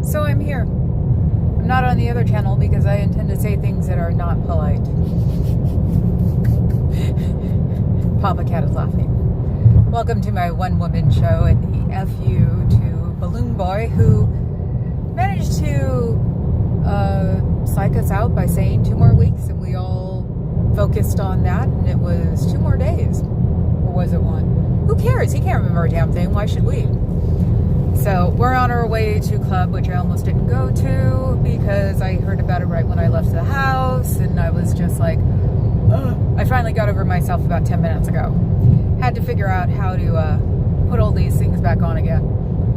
So I'm here. I'm not on the other channel because I intend to say things that are not polite. Papa Cat is laughing. Welcome to my one-woman show and the FU to Balloon Boy, who managed to psych us out by saying 2 more weeks, and we all focused on that, and it was 2 more days. Or was it 1? Who cares? He can't remember a damn thing. Why should we? So we're on our way to club, which I almost didn't go to because I heard about it right when I left the house, and I was just like, ugh. I finally got over myself about 10 minutes ago. Had to figure out how to put all these things back on again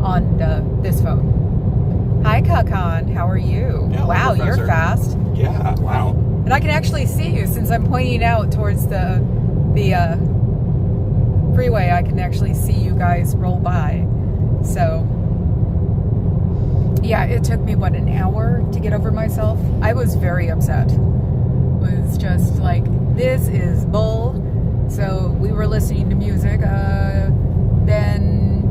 on this phone. Hi, Kakan. How are you? Yeah, wow, Professor. You're fast. Yeah, wow. And I can actually see you since I'm pointing out towards the freeway. I can actually see you guys roll by. So, yeah, it took me, what, an hour to get over myself? I was very upset. It was just like, this is bull. So we were listening to music, then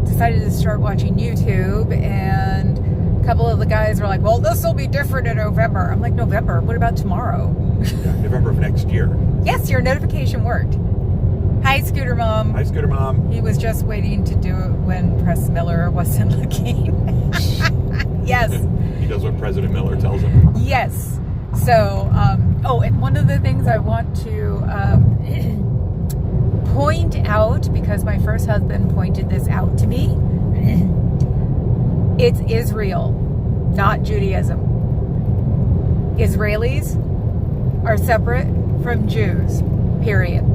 decided to start watching YouTube, and a couple of the guys were like, well, this will be different in November. I'm like, November? What about tomorrow? Yeah, November of next year. Yes, your notification worked. Hi, Scooter Mom. Hi, Scooter Mom. He was just waiting to do it when Press Miller wasn't looking. Yes. He does what President Miller tells him. Yes. So, oh, and one of the things I want to point out, because my first husband pointed this out to me, it's Israel, not Judaism. Israelis are separate from Jews, period.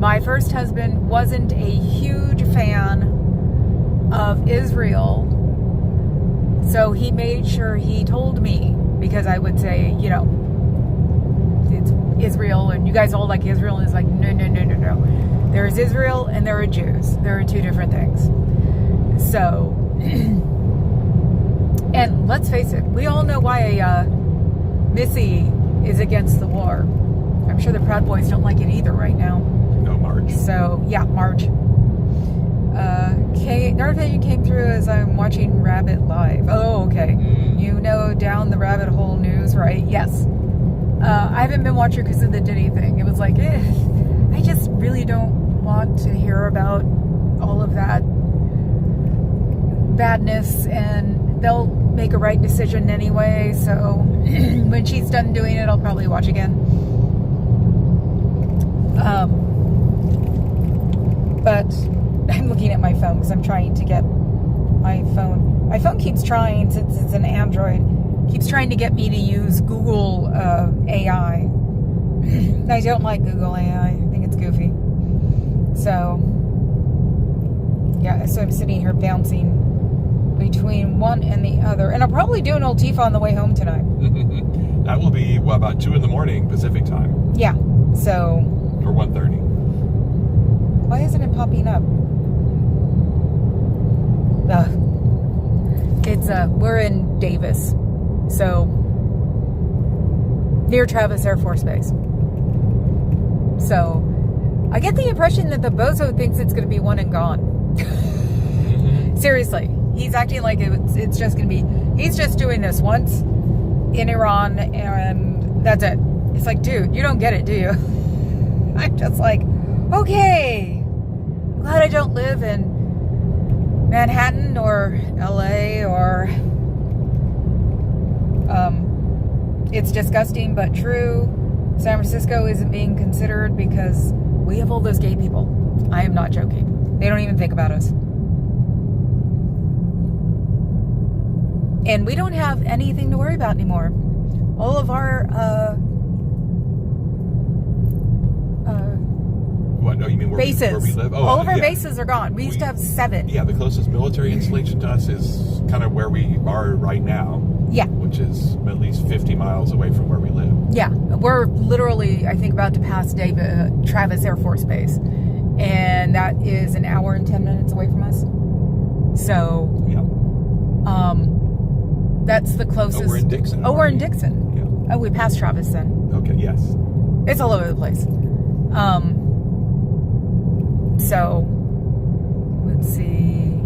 My first husband wasn't a huge fan of Israel, so he made sure he told me, because I would say, you know, it's Israel, and you guys all like Israel, and it's like, no. There is Israel, and there are Jews. There are 2 different things. So, and let's face it, we all know why Missy is against the war. I'm sure the Proud Boys don't like it either right now. No, Marge. So, yeah, Marge. Darth Vader came through as I'm watching Rabbit Live. Oh, okay. You know, down the rabbit hole news, right? Yes. I haven't been watching because of the Diddy thing. It was like, I just really don't want to hear about all of that badness, and they'll make a right decision anyway. So when she's done doing it, I'll probably watch again. But I'm looking at my phone because I'm trying to get my phone. My phone keeps trying, since it's an Android, keeps trying to get me to use Google AI. I don't like Google AI. I think it's goofy. So, yeah, so I'm sitting here bouncing between one and the other. And I'll probably do an old Tifa on the way home tonight. That will be, well, about 2 in the morning Pacific time. Yeah, so... Or 1:30. Why isn't it popping up? It's, we're in Davis. So, near Travis Air Force Base. So, I get the impression that the bozo thinks it's going to be one and gone. Seriously. He's acting like it's just going to be... He's just doing this once in Iran, and that's it. It's like, dude, you don't get it, do you? I'm just like, okay. Glad I don't live in Manhattan or LA or... it's disgusting but true. San Francisco isn't being considered because we have all those gay people. I am not joking. They don't even think about us. And we don't have anything to worry about anymore. All of our What? Oh, you mean bases. Where we live? Oh, all of our yeah. bases are gone. We used to have 7. Yeah, the closest military installation to us is kind of where we are right now. Yeah. Which is at least 50 miles away from where we live. Yeah. We're literally, I think, about to pass Travis Air Force Base. And that is an hour and 10 minutes away from us. So, yeah. That's the closest. Oh, we're in Dixon. Oh, we're in Dixon. Yeah. Oh, we passed Travis then. Okay, yes. It's all over the place. So, let's see.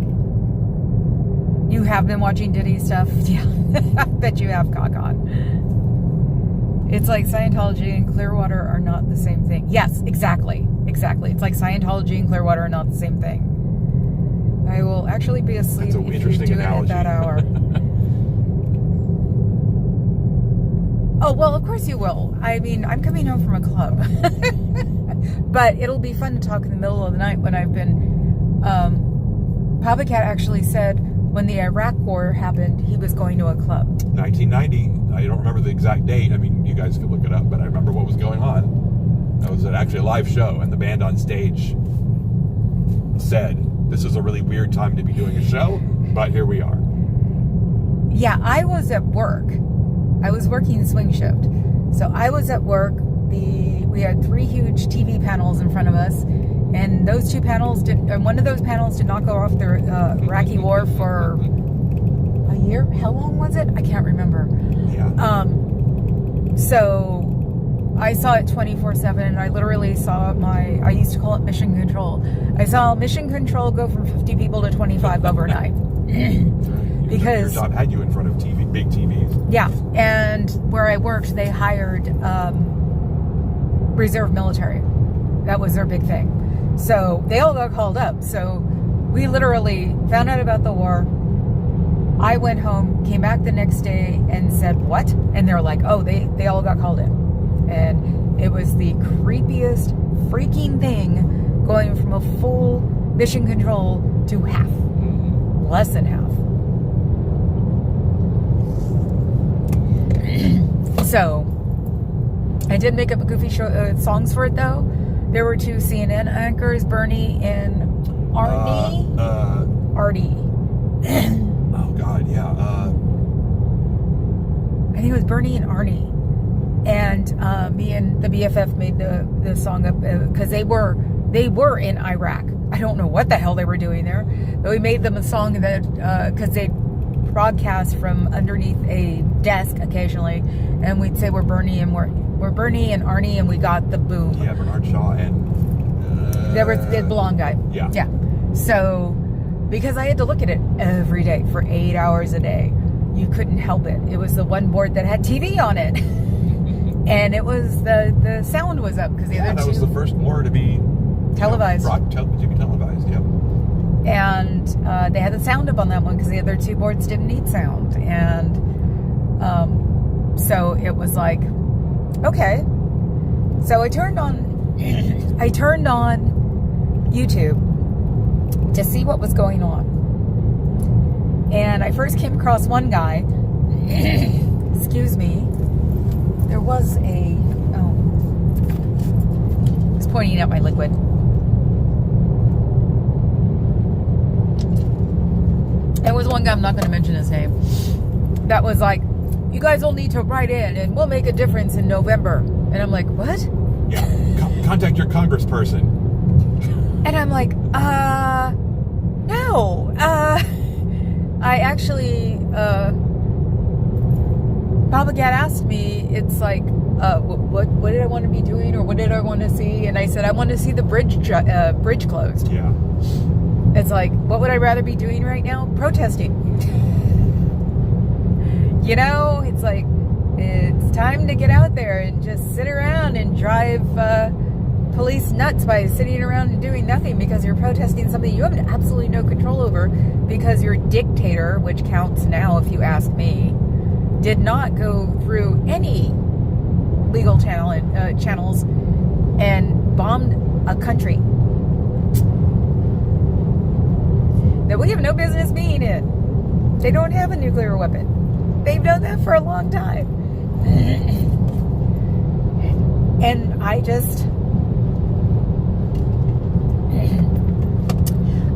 You have been watching Diddy stuff? Yeah, I bet you have, Cock-On. It's like Scientology and Clearwater are not the same thing. Yes, exactly. Exactly. It's like Scientology and Clearwater are not the same thing. I will actually be asleep if you do it at that hour. Oh, well, of course you will. I mean, I'm coming home from a club. But it'll be fun to talk in the middle of the night when I've been... Papa Cat actually said when the Iraq War happened, he was going to a club. 1990. I don't remember the exact date. I mean, you guys could look it up, but I remember what was going on. It was actually a live show, and the band on stage said, this is a really weird time to be doing a show, but here we are. Yeah, I was at work. I was working swing shift. So I was at work. We had 3 huge TV panels in front of us, and those 2 panels one of those panels did not go off the Iraqi war for a year. How long was it? I can't remember. Yeah. So I saw it 24/7, and I literally saw I used to call it mission control. I saw mission control go from 50 people to 25 overnight. Because your job had you in front of big TVs. Yeah, and where I worked, they hired reserve military. That was their big thing. So they all got called up. So we literally found out about the war. I went home, came back the next day and said, what? And they're like, oh, they all got called in. And it was the creepiest freaking thing, going from a full mission control to half. Less than half. So, I did make up a goofy songs for it, though. There were 2 CNN anchors, Bernie and Arnie. Artie. Oh, God, yeah. I think it was Bernie and Arnie. And me and the BFF made the song up because they were in Iraq. I don't know what the hell they were doing there. But we made them a song that, because they broadcast from underneath a desk occasionally, and we'd say we're Bernie and we're Bernie and Arnie, and we got the boom. Yeah, Bernard Shaw and there was the blonde guy. Yeah. So because I had to look at it every day for 8 hours a day, you couldn't help it. It was the one board that had TV on it, and it was the sound was up because the other 2. That was the first war to be televised. To be televised. Yeah. And they had the sound up on that one because the other 2 boards didn't need sound. And so it was like, okay. So I turned on YouTube to see what was going on. And I first came across one guy. Excuse me. There was I was pointing out my liquid. There was one guy, I'm not going to mention his name, that was like, you guys all need to write in and we'll make a difference in November. And I'm like, what? Yeah, contact your congressperson. And I'm like, no. I actually, Papa Cat asked me, it's like, what did I want to be doing or what did I want to see? And I said, I want to see the bridge closed. Yeah. It's like, what would I rather be doing right now? Protesting. You know, it's like, it's time to get out there and just sit around and drive police nuts by sitting around and doing nothing because you're protesting something you have absolutely no control over because your dictator, which counts now if you ask me, did not go through any legal channels and bombed a country that we have no business being in. They don't have a nuclear weapon. They've done that for a long time. And I just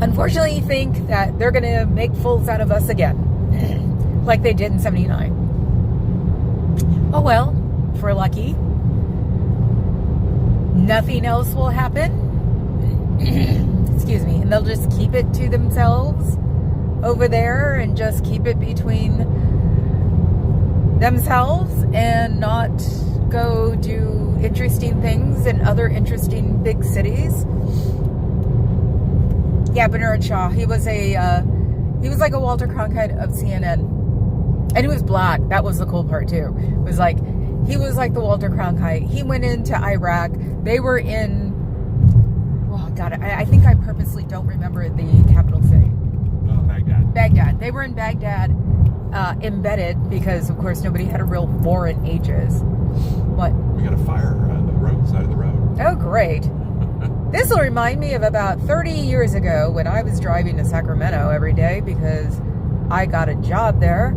unfortunately think that they're going to make fools out of us again, like they did in 79. Oh well, if we're lucky. Nothing else will happen. Excuse me. And they'll just keep it to themselves over there and just keep it between themselves and not go do interesting things in other interesting big cities. Yeah, Bernard Shaw. He was a He was like a Walter Cronkite of CNN. And he was black. That was the cool part, too. It was like, he was like the Walter Cronkite. He went into Iraq. They were in, oh, God, I think I purposely don't remember the capital city. Baghdad. Baghdad. They were in Baghdad, embedded, because, of course, nobody had a real war in ages. What? We got a fire on the side of the road. Oh, great. This will remind me of about 30 years ago when I was driving to Sacramento every day because I got a job there.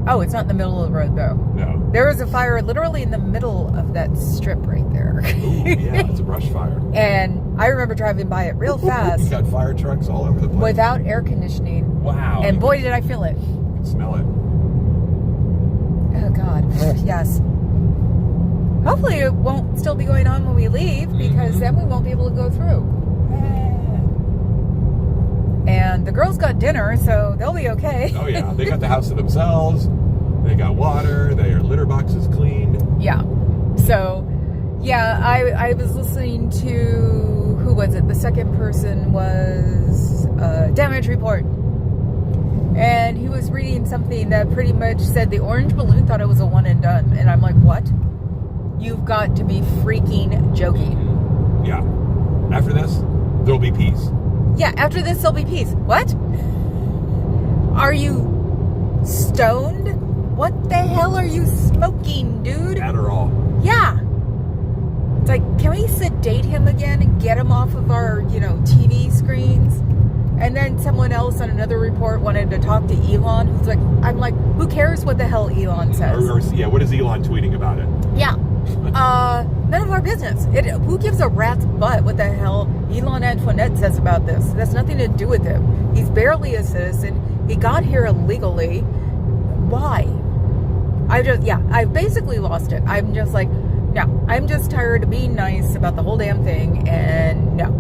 Oh, it's not in the middle of the road, though. No. There was a fire literally in the middle of that strip right there. Ooh, yeah, it's a brush fire. And I remember driving by it real fast. You got fire trucks all over the place. Without air conditioning. Wow. And boy, did I feel it. You can smell it. Oh, God. Yes. Hopefully it won't still be going on when we leave, because then we won't be able to go through. And the girls got dinner, so they'll be okay. Oh, yeah. They got the house to themselves. They got water. Their litter box is cleaned. Yeah. So, yeah, I was listening to, who was it? The second person was Damage Report. And he was reading something that pretty much said the orange balloon thought it was a one and done. And I'm like, what? You've got to be freaking joking. Yeah. After this, there'll be peace. Yeah, after this, there'll be peace. What? Are you stoned? What the hell are you smoking, dude? Adderall. Yeah. It's like, can we sedate him again and get him off of our, TV screens? And then someone else on another report wanted to talk to Elon. Who's like, I'm like, who cares what the hell Elon says? Yeah, what is Elon tweeting about it? Yeah. None of our business. Who gives a rat's butt what the hell Elon Antoinette says about this? That's nothing to do with him. He's barely a citizen. He got here illegally. Why? I've basically lost it. I'm just like, no, I'm just tired of being nice about the whole damn thing, and no.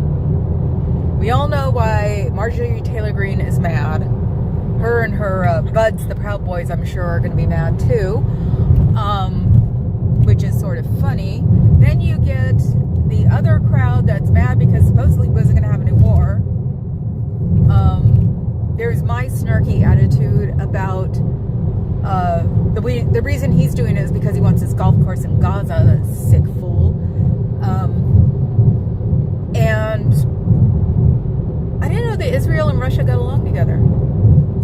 We all know why Marjorie Taylor Greene is mad. Her and her buds, the Proud Boys, I'm sure are going to be mad too. Which is sort of funny. Then you get the other crowd that's mad because supposedly wasn't going to have any war. There's my snarky attitude about the reason he's doing it is because he wants his golf course in Gaza, that sick fool. And I didn't know that Israel and Russia got along together.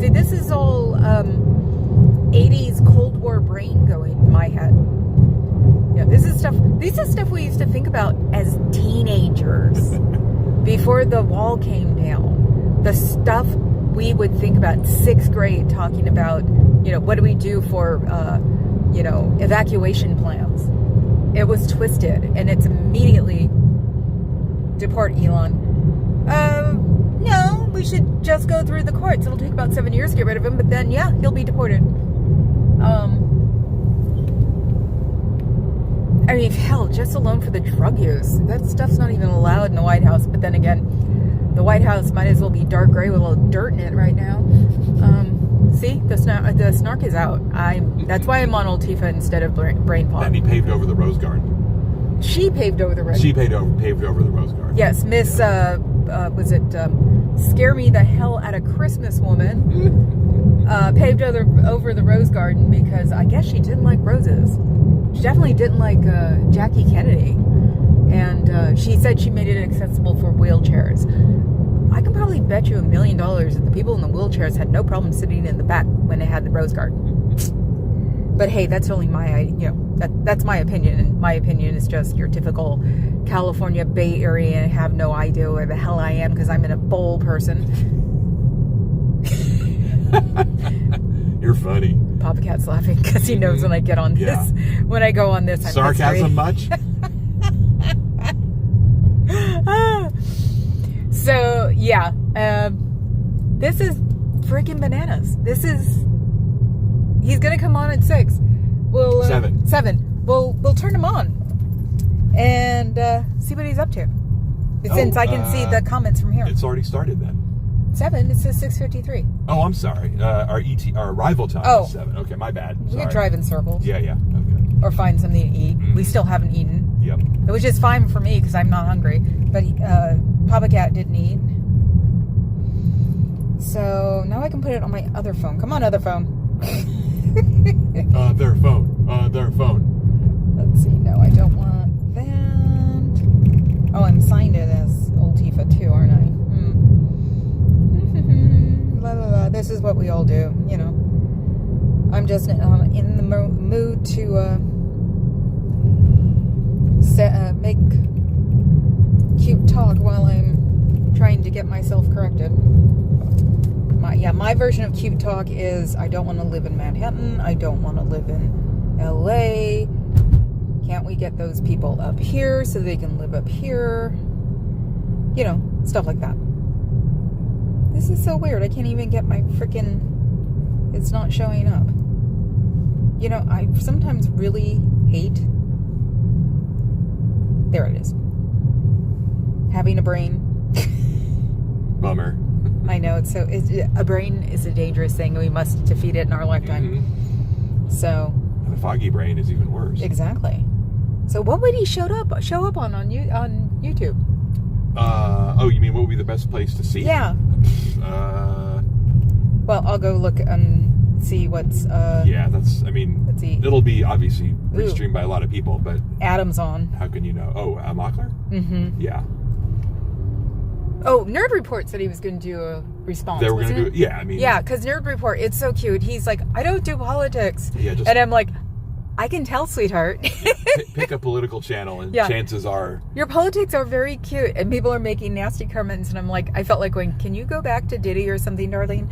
See, this is all 80s Cold War brain going in my head. Yeah, this is stuff we used to think about as teenagers before the wall came down. The stuff we would think about in 6th grade, talking about, what do we do for, evacuation plans. It was twisted, and it's immediately deport Elon. No, we should just go through the courts. It'll take about 7 years to get rid of him, but then, yeah, he'll be deported. I mean, hell, just alone for the drug use. That stuff's not even allowed in the White House. But then again, the White House might as well be dark gray with a little dirt in it right now. See, the snark is out. That's why I'm on old Tifa instead of Brain Pod. And he paved over the Rose Garden. She paved over the Rose. She paved over the Rose Garden. Yes, Miss. Was it Scare Me the Hell Out of Christmas Woman? Paved over the Rose Garden because I guess she didn't like roses. She definitely didn't like Jackie Kennedy. And she said she made it accessible for wheelchairs. I can probably bet you $1 million that the people in the wheelchairs had no problem sitting in the back when they had the Rose Garden. But hey, that's only that's my opinion. And my opinion is just your typical California Bay Area and have no idea where the hell I am because I'm in a bowl person. You're funny. Papa Cat's laughing because he knows when I get on this. Yeah. When I go on this, I'm sarcasm much? So yeah, this is freaking bananas. He's gonna come on at 6. We'll 7. We'll turn him on and see what he's up to. Since I can see the comments from here. It's already started then. 7. It says 6:53. Oh, I'm sorry. Our arrival time is 7. Okay, my bad. We could drive in circles. Yeah. Okay. Or find something to eat. We still haven't eaten. Yep. Which is fine for me because I'm not hungry. But Papa Cat didn't eat. So now I can put it on my other phone. Come on, other phone. Their phone. Let's see. No, I don't want that. Oh, I'm signed it as Old Tifa too, aren't I? La, la, la. This is what we all do, you know. I'm just in the mood to make cute talk while I'm trying to get myself corrected. My version of cute talk is I don't want to live in Manhattan. I don't want to live in LA. Can't we get those people up here so they can live up here? You know, stuff like that. This is so weird. I can't even get my freaking... It's not showing up. You know, I sometimes really hate... There it is. Having a brain. Bummer. I know, a brain is a dangerous thing, and we must defeat it in our lifetime. Mm-hmm. So... And a foggy brain is even worse. Exactly. So what would he show up on YouTube? Oh, you mean what would be the best place to see? Yeah. Well, I'll go look and see what's... yeah, that's... I mean, let's see. It'll be obviously restreamed by a lot of people, but... Adam's on. How can you know? Oh, Mockler? Mm-hmm. Yeah. Oh, Nerd Report said he was going to do a response. They were going to do it? Yeah, I mean... Yeah, because Nerd Report, it's so cute. He's like, I don't do politics. Yeah, just... And I'm like, I can tell, sweetheart. Pick a political channel, and chances are... Your politics are very cute, and people are making nasty comments, and I'm like, I felt like going, can you go back to Diddy or something, darling?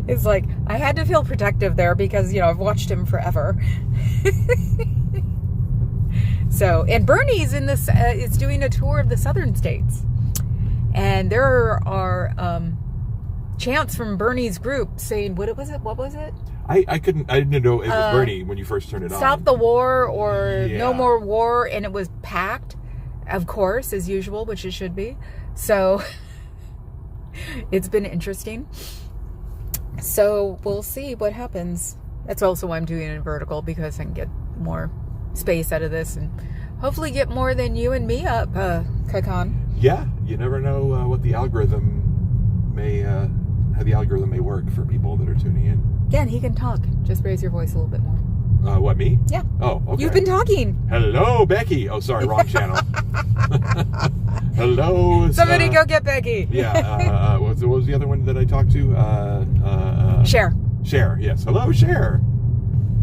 It's like, I had to feel protective there because, you know, I've watched him forever. So, and Bernie's in this, is doing a tour of the southern states. And there are chants from Bernie's group saying, what was it? I didn't know it was Bernie when you first turned it on. Stop the war or no more war, and it was packed, of course, as usual, which it should be. So it's been interesting. So we'll see what happens. That's also why I'm doing it in vertical, because I can get more space out of this and hopefully get more than you and me up, Kakan. Yeah, you never know what the algorithm may, how the algorithm may work for people that are tuning in. Again, he can talk. Just raise your voice a little bit more. What, me? Yeah. Oh, okay. You've been talking. Hello, Becky. Oh, sorry, wrong channel. Hello. Somebody go get Becky. Yeah. What was the other one that I talked to? Cher. Cher, yes. Hello, Cher.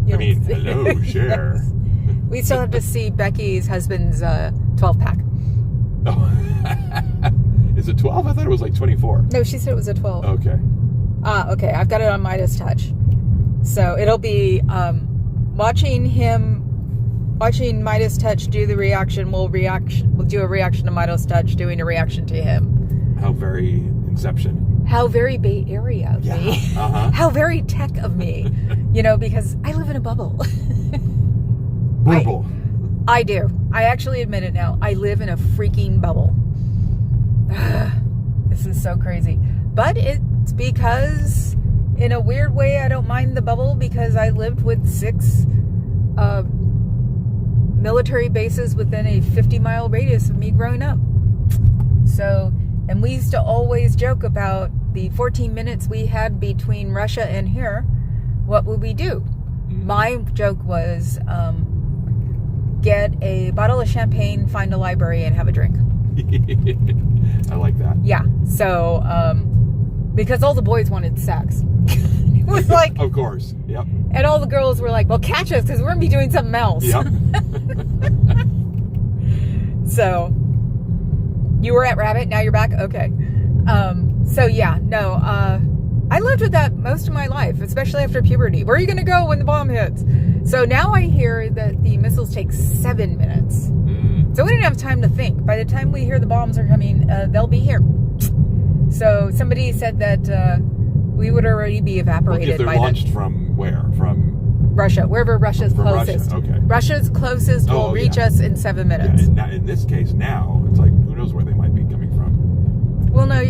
Yes. I mean, hello, Cher. Yes. We still have to see Becky's husband's 12-pack. Oh. Is it 12? I thought it was like 24. No, she said it was a 12. Okay. Okay. I've got it on Midas Touch. So it'll be watching Midas Touch do the reaction. We'll do a reaction to Midas Touch, doing a reaction to him. How very Inception. How very Bay Area of me. Uh-huh. How very tech of me. You know, because I live in a bubble. Bubble. I do. I actually admit it now. I live in a freaking bubble. This is so crazy. But it's because, in a weird way, I don't mind the bubble, because I lived with 6 military bases within a 50-mile radius of me growing up. So, and we used to always joke about the 14 minutes we had between Russia and here. What would we do? My joke was get a bottle of champagne, find a library, and have a drink. I like that. Yeah. So, because all the boys wanted sex. It was like... Of course. Yep. And all the girls were like, well, catch us, because we're going to be doing something else. Yep. So, you were at Rabbit, now you're back? Okay. So, yeah, no, I lived with that most of my life, especially after puberty. Where are you going to go when the bomb hits? So now I hear that the missiles take 7 minutes. So we didn't have time to think. By the time we hear the bombs are coming, they'll be here. So somebody said that we would already be evaporated. If they're by launched from where? From Russia, wherever Russia's from closest. Russia. Okay. Russia's closest will reach us in 7 minutes. Yeah, in this case, now it's like, who knows where they might be coming from? Well, no,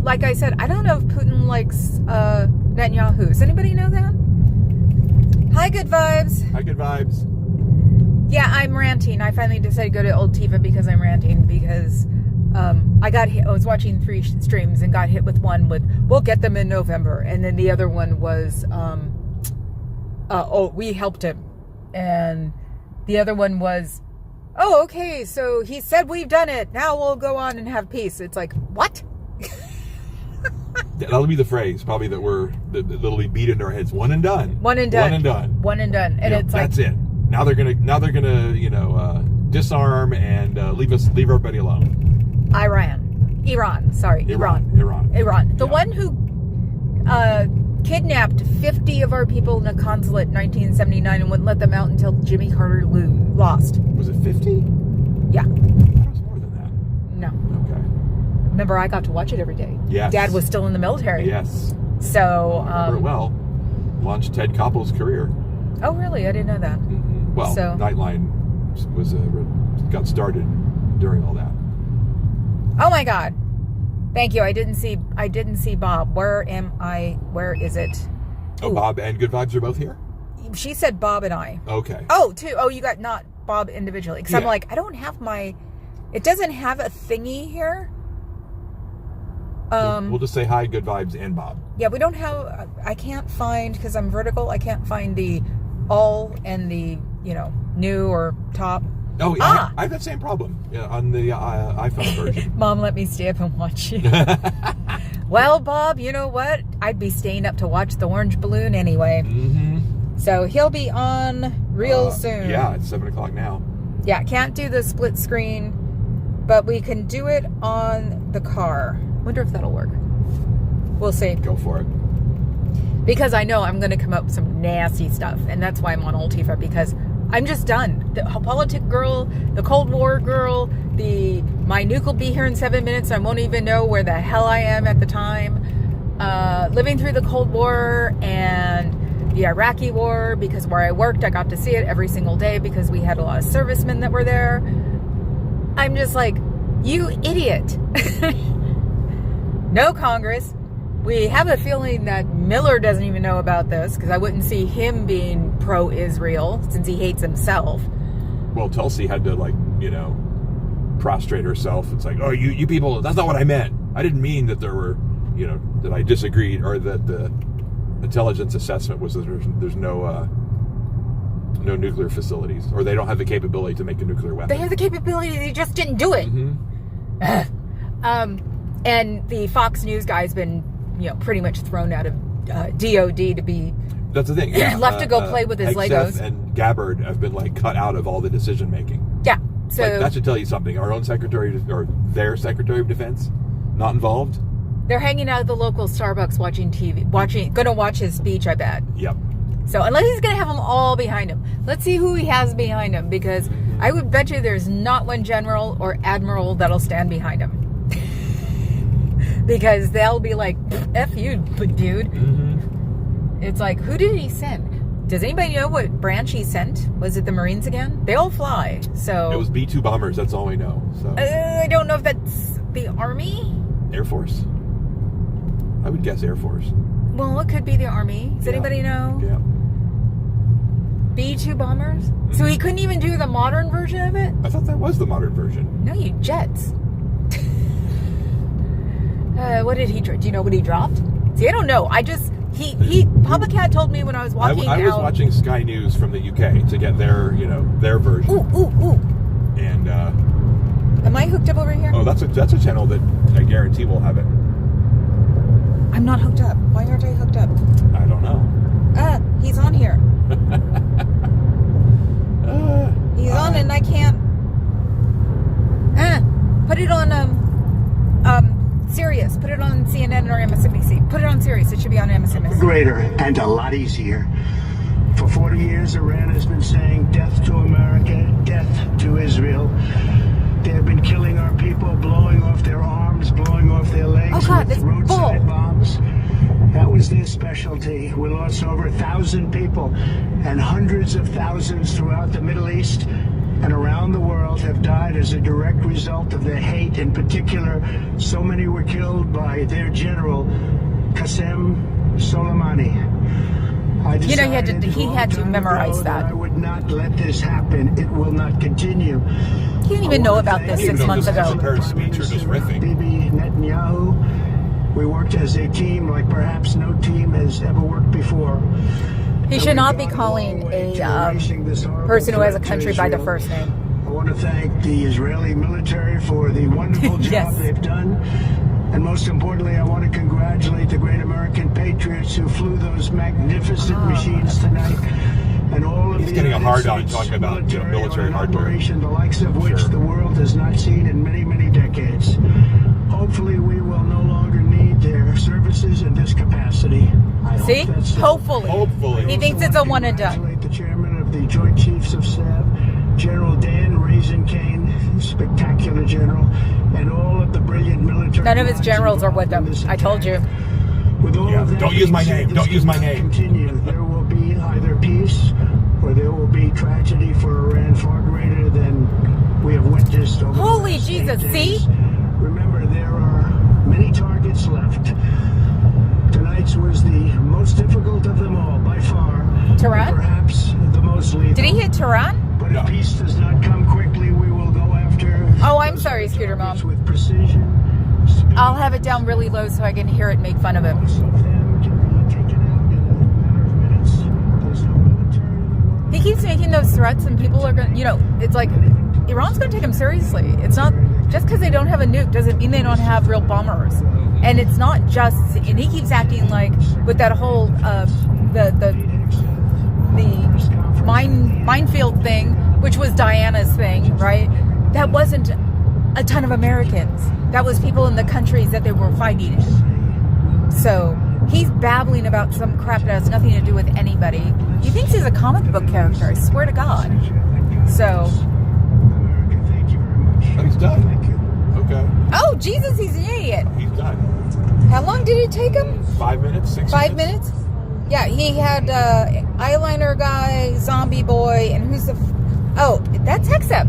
like I said, I don't know if Putin likes Netanyahu. Does anybody know that? Hi, good vibes. Hi, good vibes. Yeah, I'm ranting. I finally decided to go to Old Tiva because I'm ranting, because I was watching 3 streams and got hit with one with, we'll get them in November. And then the other one was, we helped him. And the other one was, oh, okay, so he said we've done it. Now we'll go on and have peace. It's like, what? That'll be the phrase, probably, that'll be beat into our heads. One and done. One and done. One and done. One and done. And Yep, it's like, that's it. Now they're gonna, disarm and leave everybody alone. Iran. The one who kidnapped 50 of our people in a consulate in 1979 and wouldn't let them out until Jimmy Carter lost. Was it 50? Yeah. I thought it was more than that. No. Okay. Remember, I got to watch it every day. Yes. Dad was still in the military. Yes. So. I remember it well. Launched Ted Koppel's career. Oh, really? I didn't know that. Mm-hmm. Well, so, Nightline got started during all that. Oh my God. Thank you. I didn't see Bob. Where is it? Oh, Bob and Good Vibes are both here? She said Bob and I. Okay. Oh, two. Oh, you got not Bob individually. Because I'm like, I don't have it doesn't have a thingy here. We'll just say hi, Good Vibes, and Bob. Yeah, we don't have, I can't find, because I'm vertical, I can't find the all and the, new or top. Oh, yeah, I have that same problem on the iPhone version. Mom let me stay up and watch you. Well, Bob, you know what? I'd be staying up to watch the Orange Balloon anyway. Mm-hmm. So he'll be on real soon. Yeah, it's 7 o'clock now. Yeah, can't do the split screen, but we can do it on the car. Wonder if that'll work. We'll see. Go for it. Because I know I'm going to come up with some nasty stuff, and that's why I'm on Ultifa, because I'm just done. The politic girl, the Cold War girl, my nuke will be here in 7 minutes. I won't even know where the hell I am at the time. Living through the Cold War and the Iraqi War, because where I worked, I got to see it every single day because we had a lot of servicemen that were there. I'm just like, you idiot. No Congress. We have a feeling that Miller doesn't even know about this, because I wouldn't see him being pro-Israel since he hates himself. Well, Tulsi had to, prostrate herself. It's like, oh, you people, that's not what I meant. I didn't mean that there were, that I disagreed, or that the intelligence assessment was that there's no nuclear facilities, or they don't have the capability to make a nuclear weapon. They have the capability, they just didn't do it. Mm-hmm. And the Fox News guy's been, pretty much thrown out of DOD to be... That's the thing. Yeah. left to go play with his Legos. And Gabbard have been cut out of all the decision making. Yeah. So that should tell you something. Our own their Secretary of Defense, not involved. They're hanging out at the local Starbucks watching TV, gonna watch his speech, I bet. Yep. So unless he's gonna have them all behind him, let's see who he has behind him, because I would bet you there's not one general or admiral that'll stand behind him. Because they'll be like, F you, dude. Mm-hmm. It's like, who did he send? Does anybody know what branch he sent? Was it the Marines again? They all fly, so... It was B-2 bombers, that's all we know. So I don't know if that's the Army? Air Force. I would guess Air Force. Well, it could be the Army. Does anybody know? Yeah. B-2 bombers? Mm-hmm. So he couldn't even do the modern version of it? I thought that was the modern version. No, you jets. What did he... Do you know what he dropped? See, I don't know. Papa Cat told me when I was walking I was watching Sky News from the UK to get their version. Ooh. And, am I hooked up over here? Oh, that's a channel that I guarantee will have it. I'm not hooked up. Why aren't I hooked up? I don't know. He's on here. He's on and I can't... Put it on, Sirius. Put it on CNN or MSNBC. Put it on Sirius. It should be on MSNBC. Greater and a lot easier. For 40 years, Iran has been saying death to America, death to Israel. They have been killing our people, blowing off their arms, blowing off their legs with roadside bombs. That was their specialty. We lost over 1,000 people, and hundreds of thousands throughout the Middle East and around the world have died as a direct result of their hate. In particular, so many were killed by their general, Qasem Soleimani. I You know, he had to- decided a he long had to time memorize ago that. I would not let this happen. It will not continue. He didn't even know about this I didn't 6 know months this was ago. a Paris speech or just riffing. Bibi Netanyahu. We worked as a team like perhaps no team has ever worked before. He And should we not be got a calling long way a to erasing this horrible person who has a threat to country by the Israel. first name. I want to thank the Israeli military for the wonderful job Yes. they've done. And most importantly, I want to congratulate the great American patriots who flew those magnificent machines tonight. And all of He's the getting a United hard-on States talking about, you know, military on an hardware. operation the likes of which Sure. the world has not seen in many, many decades. Hopefully, we will no longer need their services in this capacity. I hope See? that's so. Hopefully. Hopefully. He thinks it's a one and done. Congratulate the chairman of the Joint Chiefs of Staff, General Dan Raisin Kane, spectacular general, and all of the brilliant military. None of his minds generals are with involved in him. this I told you. attack. With all Yeah, of that don't use my being said, name. Don't this use my cannot name. Continue. There will be either peace or there will be tragedy for Iran far greater than we have witnessed over the Holy last 8 Jesus, days. see? Remember, there are many targets left. Tonight's was the most difficult of them all, by far. Tehran? And perhaps the most lethal. Did he hit Tehran? But No. if peace does not come quickly, we will go after. Oh, I'm those sorry, Scooter targets Mom. With precision. speed. I'll have it down really low so I can hear it and make fun of him. Most of them can be taken out in a matter of minutes. There's no military in the world. He keeps making those threats and people are going to, you know, it's like Iran's going to take him seriously. It's not, just because they don't have a nuke doesn't mean they don't have real bombers. And it's not just, and he keeps acting like with that whole, the minefield thing, which was Diana's thing, right? That wasn't a ton of Americans. That was people in the countries that they were fighting in. So he's babbling about some crap that has nothing to do with anybody. He thinks he's a comic book character, I swear to God. So, America, thank you very much. Oh, he's done. Thank you. Okay. oh Jesus, he's an idiot. He's done. How long did it take him? 5 minutes? 6 5 minutes? Yeah, he had eyeliner guy, zombie boy, and who's the... Oh, that's Hexep.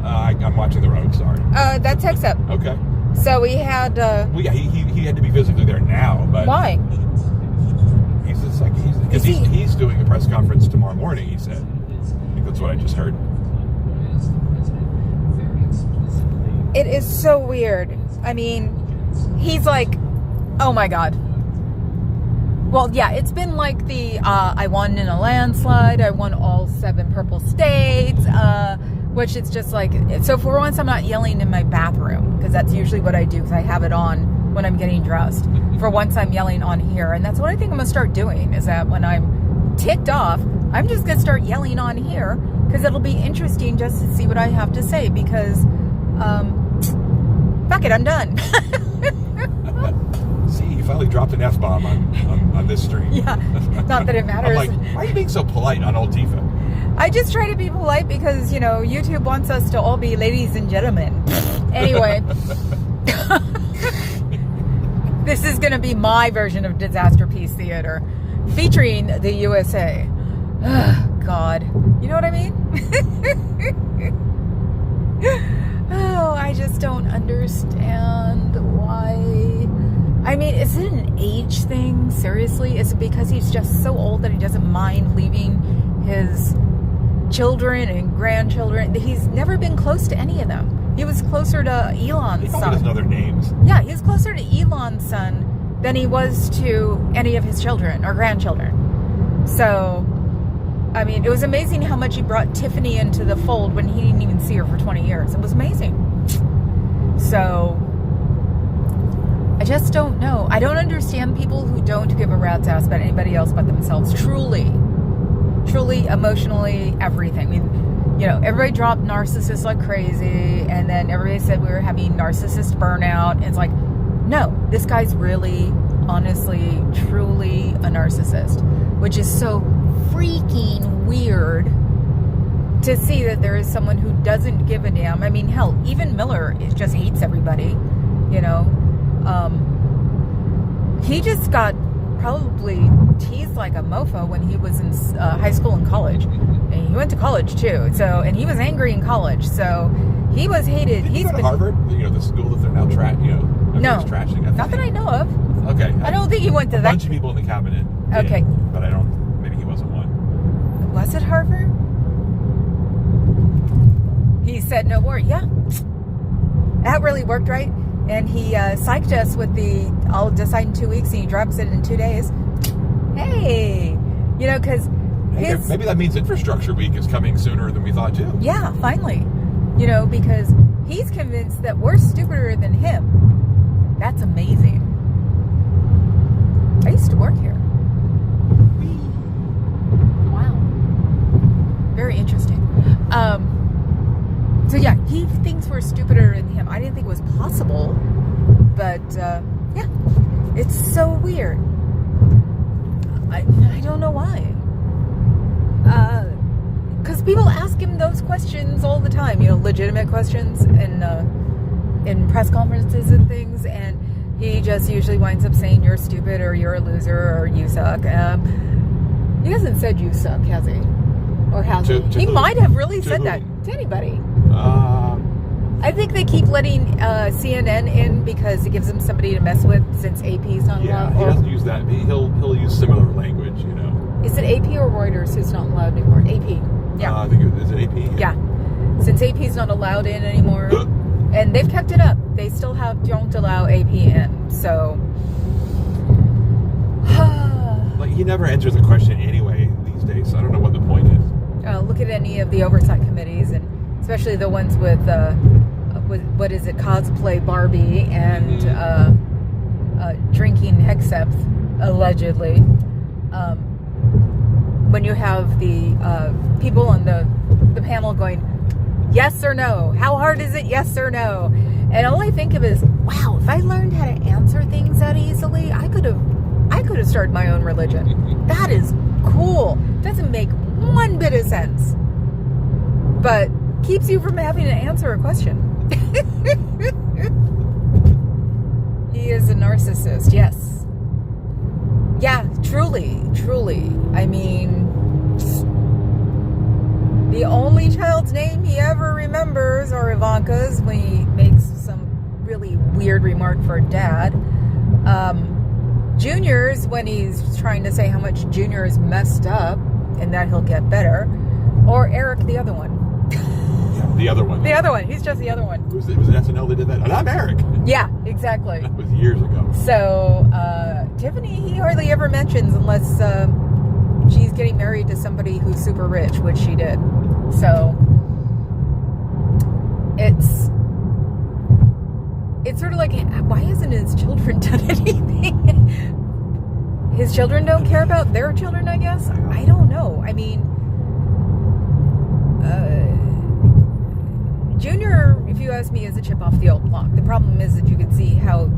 I'm watching the road, sorry. That's Hexep. Okay. So we had... Well, yeah, he had to be physically there now, but... why? He's just like, Is he- he's doing a press conference tomorrow morning, he said. I think that's what I just heard. It is so weird. I mean, he's like, oh my God. Well, yeah, it's been like the, I won in a landslide, I won all 7 purple states, which it's just like, so for once I'm not yelling in my bathroom, because that's usually what I do, because I have it on when I'm getting dressed. For once I'm yelling on here, and that's what I think I'm going to start doing, is that when I'm ticked off, I'm just going to start yelling on here, because it'll be interesting just to see what I have to say, because, fuck it, I'm done. See, he finally dropped an F-bomb on this stream. Yeah, not that it matters. I'm like, why are you being so polite on Old Tifa? I just try to be polite because, you know, YouTube wants us to all be ladies and gentlemen. Anyway, this is going to be my version of Disaster Peace Theater, featuring the USA. God. You know what I mean? Oh, I just don't understand why. I mean, is it an age thing? Seriously? Is it because he's just so old that he doesn't mind leaving his children and grandchildren? He's never been close to any of them. He was closer to He Elon's probably doesn't know son. their names. Yeah, he was closer to Elon's son than he was to any of his children or grandchildren. So, I mean, it was amazing how much he brought Tiffany into the fold when he didn't even see her for 20 years. It was amazing. So, I just don't know. I don't understand people who don't give a rat's ass about anybody else but themselves. Truly, emotionally, everything. I mean, you know, everybody dropped narcissists like crazy, and then everybody said we were having narcissist burnout. And it's like, no, this guy's really, honestly, truly a narcissist, which is so freaking weird to see that there is someone who doesn't give a damn. I mean, hell, even Miller just hates everybody, you know. He just got probably teased like a mofo when he was in high school and college. And he went to college too, so, and he was angry in college, so he was hated. Did he go to Harvard? You know, the school that they're now No, trashing. not that I know of. Okay. I don't think he went to a that. bunch of people in the cabinet did, Okay. but I don't Was it Harvard? He said no more. Yeah. That really worked, right? And he psyched us with the, I'll decide in 2 weeks, and he drops it in 2 days. Hey! You know, because maybe that means Infrastructure Week is coming sooner than we thought, too. Yeah, finally. You know, because he's convinced that we're stupider than him. That's amazing. I used to work here. Wow. Very interesting. So yeah, he thinks we're stupider than him. I didn't think it was possible, but yeah, it's so weird. I don't know why. Because people ask him those questions all the time, you know, legitimate questions in press conferences and things, and he just usually winds up saying you're stupid or you're a loser or you suck. He hasn't said you suck, has he? Or has he? He might have really said that to anybody. I think they keep letting CNN in because it gives them somebody to mess with, since AP's not allowed. Yeah, he doesn't use that. He'll use similar language, you know. Is it AP or Reuters who's not allowed anymore? AP. Yeah. I think is it AP? Yeah. Since AP's not allowed in anymore, and they've kept it up. They still don't allow AP in. So. Like, he never answers a question anyway these days. So I don't know what the point is. Look at any of the oversight committees, and especially the ones with what is it, cosplay Barbie and drinking Hexaph, allegedly. When you have the people on the panel going, yes or no? How hard is it? Yes or no? And all I think of is, wow, if I learned how to answer things that easily, I could have started my own religion. That is cool. Doesn't make one bit of sense, but keeps you from having to answer a question. He is a narcissist, yes. Yeah, truly. I mean, the only child's name he ever remembers are Ivanka's when he makes some really weird remark for dad. Junior's when he's trying to say how much Junior is messed up and that he'll get better. Or Eric, the other one. Yeah, the other one. The other one. He's just the other one. It was SNL that did that. And I'm Eric. Yeah, exactly. That was years ago. So, Tiffany, he hardly ever mentions unless she's getting married to somebody who's super rich, which she did. So, it's sort of like, why hasn't his children done anything? His children don't care about their children, I guess? I don't know. I mean, Junior, if you ask me, is a chip off the old block. The problem is that you can see how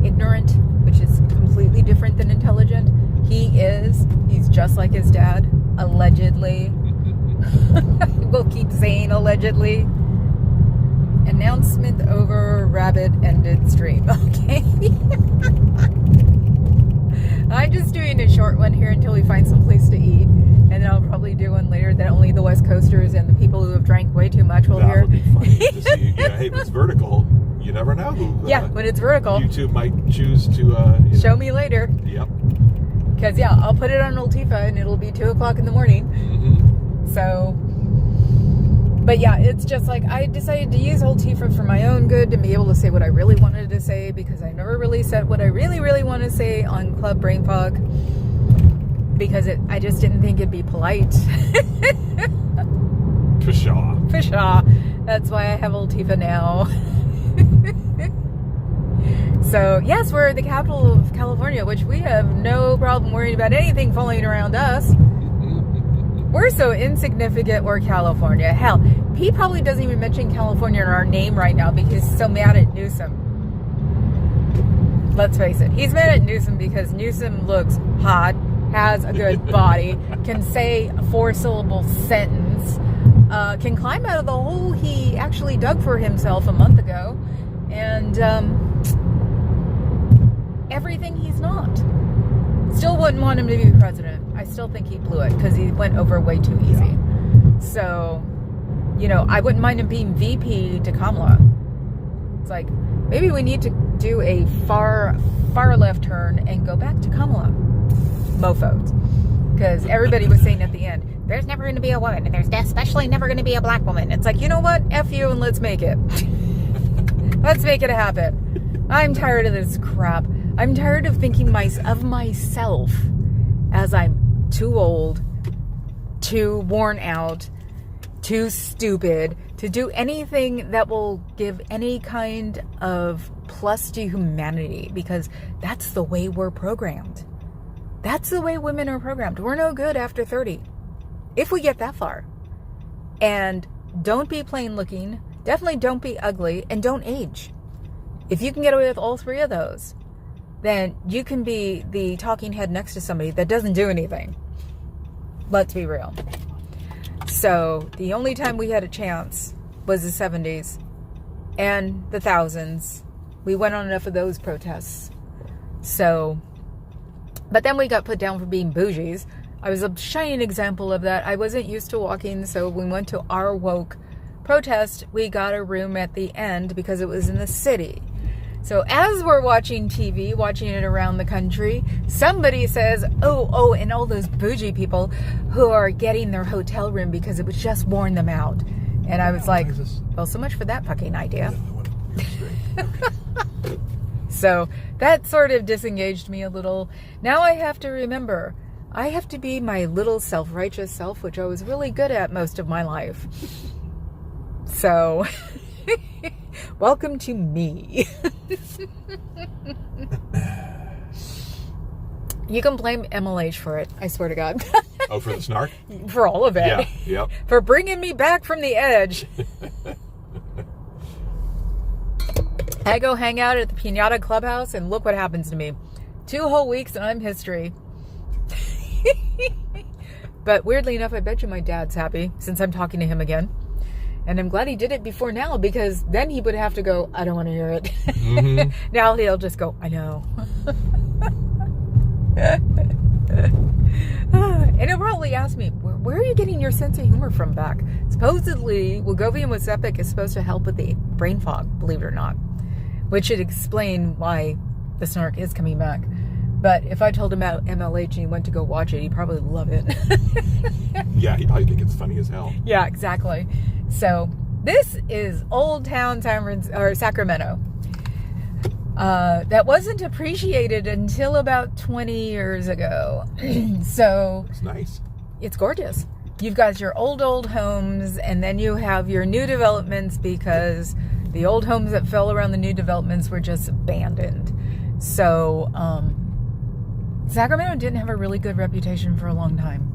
ignorant, which is completely different than intelligent, he is. He's just like his dad, allegedly. We'll keep saying allegedly. Announcement over, rabbit ended stream. Okay. I'm just doing a short one here until we find some place to eat. And then I'll probably do one later that only the West Coasters and the people who have drank way too much will hear. That would be funny to see. Yeah, hey, if it's vertical, you never know who. When it's vertical. YouTube might choose to... show me later. Yep. Because, yeah, I'll put it on Old Tifa and it'll be 2 o'clock in the morning. Mm-hmm. So... But yeah, it's just like, I decided to use Old Tifa for my own good, to be able to say what I really wanted to say, because I never really said what I really, really want to say on Club Brain Fog, because I just didn't think it'd be polite. Pshaw. That's why I have Old Tifa now. So, yes, we're the capital of California, which we have no problem worrying about anything falling around us. We're so insignificant, we're California. Hell, he probably doesn't even mention California in our name right now because he's so mad at Newsom. Let's face it. He's mad at Newsom because Newsom looks hot, has a good body, can say a 4-syllable sentence, can climb out of the hole he actually dug for himself a month ago, and everything he's not. Still wouldn't want him to be president. I still think he blew it because he went over way too easy. Yeah. So, I wouldn't mind him being VP to Kamala. It's like, maybe we need to do a far left turn and go back to Kamala. Mofos. Because everybody was saying at the end, there's never going to be a woman, and there's especially never going to be a black woman. It's like, you know what? F you, and let's make it. Let's make it happen. I'm tired of this crap. I'm tired of thinking of myself as I'm too old, too worn out, too stupid to do anything that will give any kind of plus to humanity, because that's the way we're programmed. That's the way women are programmed. We're no good after 30, if we get that far. And don't be plain looking, definitely don't be ugly, and don't age. If you can get away with all three of those, then you can be the talking head next to somebody that doesn't do anything. Let's be real. So the only time we had a chance was the 70s and the thousands. We went on enough of those protests. So, but then we got put down for being bougies. I was a shining example of that. I wasn't used to walking, so we went to our woke protest. We got a room at the end because it was in the city. So as we're watching TV, watching it around the country, somebody says, oh, and all those bougie people who are getting their hotel room because it was just worn them out. And I was like, well, so much for that fucking idea. So that sort of disengaged me a little. Now I have to remember, I have to be my little self-righteous self, which I was really good at most of my life. So, welcome to me. You can blame MLH for it, I swear to God. Oh, for the snark? For all of it. Yeah, yep. For bringing me back from the edge. I go hang out at the Piñata Clubhouse, and look what happens to me. 2 whole weeks and I'm history. But weirdly enough, I bet you my dad's happy since I'm talking to him again. And I'm glad he did it before now, because then he would have to go, I don't want to hear it. Mm-hmm. Now he'll just go, I know. And he'll probably ask me, where are you getting your sense of humor from back? Supposedly, Wegovy with Zepic is supposed to help with the brain fog, believe it or not. Which should explain why the snark is coming back. But if I told him about MLH and he went to go watch it, he'd probably love it. Yeah, he'd probably think it's funny as hell. Yeah, exactly. So this is Old Town Sacramento. That wasn't appreciated until about 20 years ago. So it's nice. It's gorgeous. You've got your old homes, and then you have your new developments, because the old homes that fell around the new developments were just abandoned. So Sacramento didn't have a really good reputation for a long time.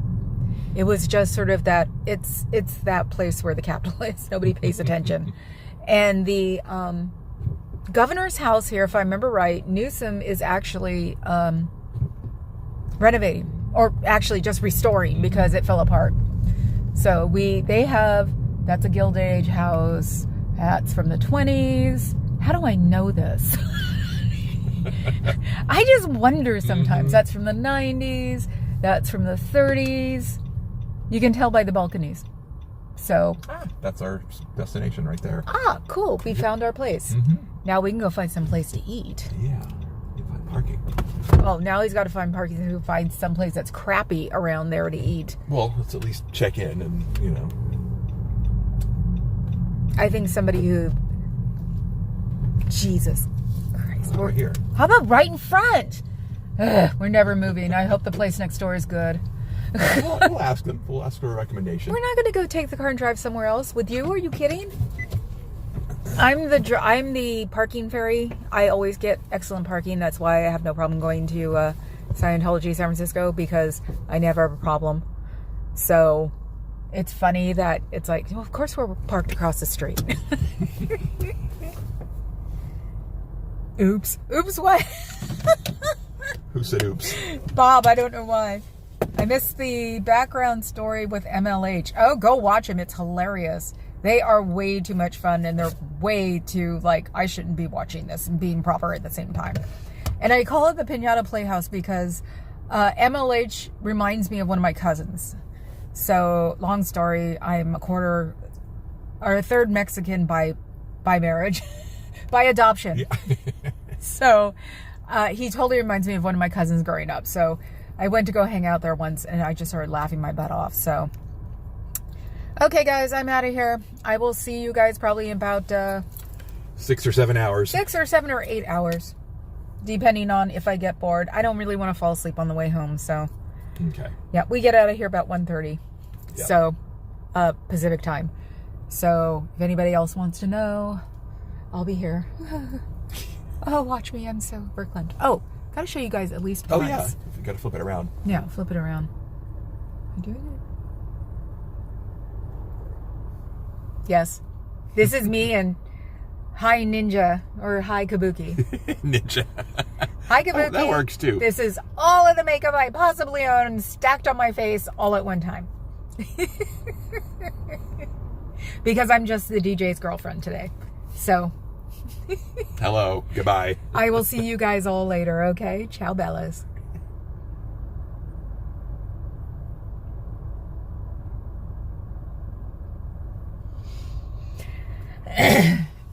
It was just sort of that, it's that place where the capital is. Nobody pays attention. And the governor's house here, if I remember right, Newsom is actually renovating, or actually just restoring, because it fell apart. So that's a Gilded Age house. That's from the 20s. How do I know this? I just wonder sometimes. Mm-hmm. That's from the 90s. That's from the 30s. You can tell by the balconies. So that's our destination right there. Cool. We found our place. Mm-hmm. Now we can go find some place to eat. Yeah. You find parking. Well, now he's got to find parking to find some place that's crappy around there to eat. Well, let's at least check in and, I think somebody who... Jesus Christ. We're here. How about right in front? We're never moving. I hope the place next door is good. We'll ask them. We'll ask for a recommendation. We're not going to go take the car and drive somewhere else with you. Are you kidding? I'm the parking fairy. I always get excellent parking. That's why I have no problem going to Scientology San Francisco, because I never have a problem. So it's funny that it's like, well, of course we're parked across the street. Oops. Oops, what? Who said oops? Bob, I don't know why. I missed the background story with MLH. Oh, go watch them. It's hilarious. They are way too much fun, and they're way too, I shouldn't be watching this and being proper at the same time. And I call it the Piñata Playhouse because MLH reminds me of one of my cousins. So, long story, I'm a third Mexican by marriage, by adoption. Yeah. So, he totally reminds me of one of my cousins growing up. So, I went to go hang out there once and I just started laughing my butt off. So, okay, guys, I'm out of here. I will see you guys probably in about 6 or 7 hours. 6 or 7 or 8 hours, depending on if I get bored. I don't really want to fall asleep on the way home. So, Okay. yeah, we get out of here about 1:30. Yeah. So, Pacific time. So, if anybody else wants to know, I'll be here. Oh, watch me. I'm so verklempt. Oh, gotta show you guys at least Oh, once. yeah. You got to flip it around. Yeah, flip it around. I'm doing it. Yes. This is me and Hi Ninja or Hi Kabuki. Ninja. Hi Kabuki. Oh, that works too. This is all of the makeup I possibly own stacked on my face all at one time. Because I'm just the DJ's girlfriend today. So, Hello. Goodbye. I will see you guys all later, okay? Ciao, Bellas.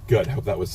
Good. Hope that was